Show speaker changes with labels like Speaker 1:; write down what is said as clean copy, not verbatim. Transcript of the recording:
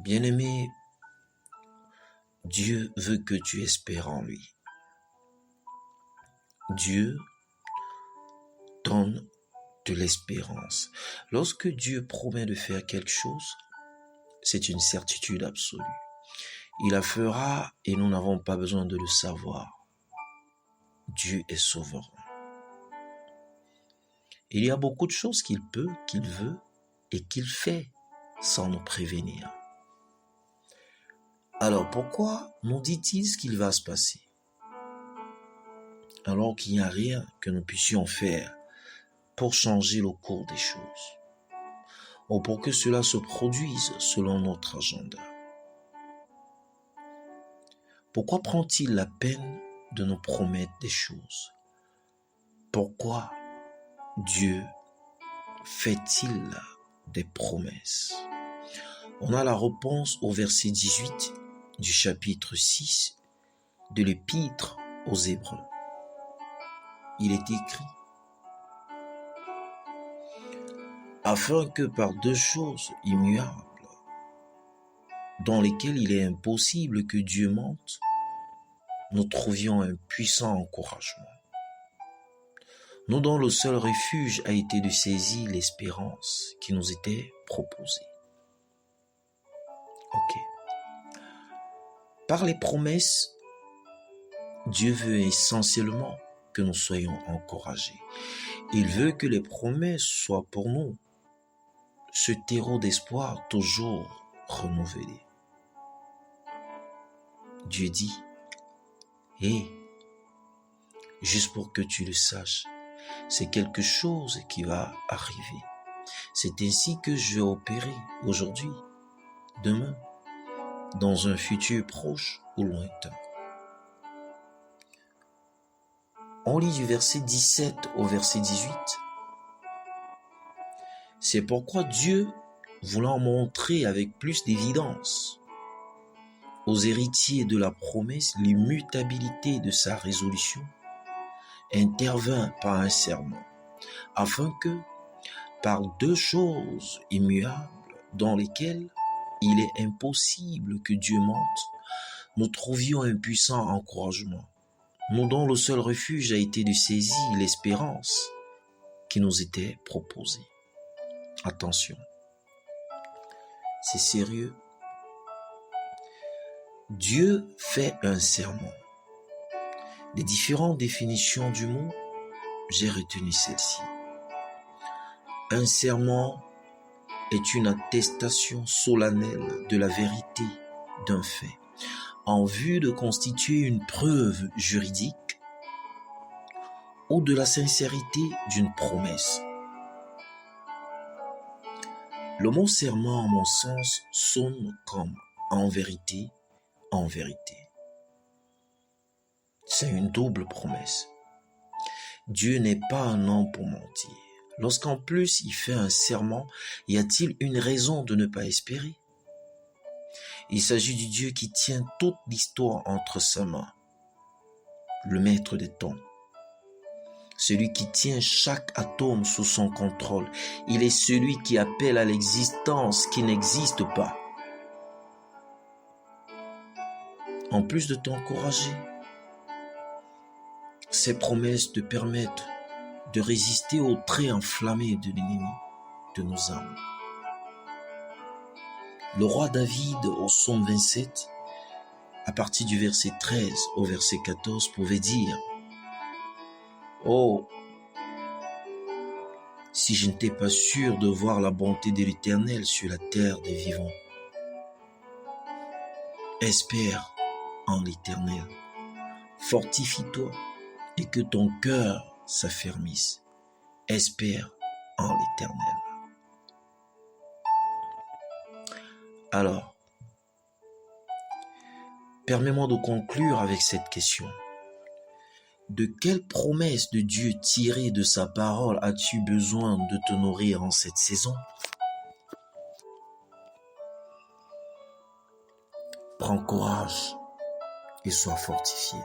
Speaker 1: Bien-aimé, Dieu veut que tu espères en lui. Dieu donne de l'espérance. Lorsque Dieu promet de faire quelque chose, c'est une certitude absolue. Il la fera et nous n'avons pas besoin de le savoir. Dieu est souverain. Il y a beaucoup de choses qu'il peut, qu'il veut et qu'il fait sans nous prévenir. Alors pourquoi nous dit-il ce qu'il va se passer alors qu'il n'y a rien que nous puissions faire pour changer le cours des choses ou pour que cela se produise selon notre agenda? Pourquoi prend-il la peine de nous promettre des choses? Pourquoi Dieu fait-il des promesses? On a la réponse au verset 18 du chapitre 6 de l'Épître aux Hébreux. Il est écrit: afin que par deux choses immuables, dans lesquelles il est impossible que Dieu mente, nous trouvions un puissant encouragement. Nous dont le seul refuge a été de saisir l'espérance qui nous était proposée. Ok. Par les promesses, Dieu veut essentiellement que nous soyons encouragés. Il veut que les promesses soient pour nous ce terreau d'espoir toujours renouvelé. Dieu dit: juste pour que tu le saches, c'est quelque chose qui va arriver. C'est ainsi que je vais opérer aujourd'hui, demain, dans un futur proche ou lointain. On lit du verset 17 au verset 18. C'est pourquoi Dieu, voulant montrer avec plus d'évidence aux héritiers de la promesse l'immutabilité de sa résolution, intervint par un serment, afin que, par deux choses immuables dans lesquelles il est impossible que Dieu mente, nous trouvions un puissant encouragement, nous dont le seul refuge a été de saisir l'espérance qui nous était proposée. Attention, c'est sérieux. Dieu fait un serment. Les différentes définitions du mot, j'ai retenu celle-ci. Un serment est une attestation solennelle de la vérité d'un fait, en vue de constituer une preuve juridique ou de la sincérité d'une promesse. Le mot serment, à mon sens, sonne comme en vérité, en vérité. C'est une double promesse. Dieu n'est pas un homme pour mentir. Lorsqu'en plus il fait un serment, y a-t-il une raison de ne pas espérer? Il s'agit du Dieu qui tient toute l'histoire entre ses mains, le maître des temps, celui qui tient chaque atome sous son contrôle. Il est celui qui appelle à l'existence qui n'existe pas. En plus de t'encourager, ces promesses te permettent de résister aux traits enflammés de l'ennemi de nos âmes. Le roi David, au psaume 27, à partir du verset 13 au verset 14, pouvait dire: oh, si je n'étais pas sûr de voir la bonté de l'Éternel sur la terre des vivants. Espère en l'Éternel, fortifie-toi et que ton cœur s'affermisse. Espère en l'Éternel. Alors, permets-moi de conclure avec cette question. De quelle promesse de Dieu tirée de sa parole as-tu besoin de te nourrir en cette saison? Prends courage et sois fortifié.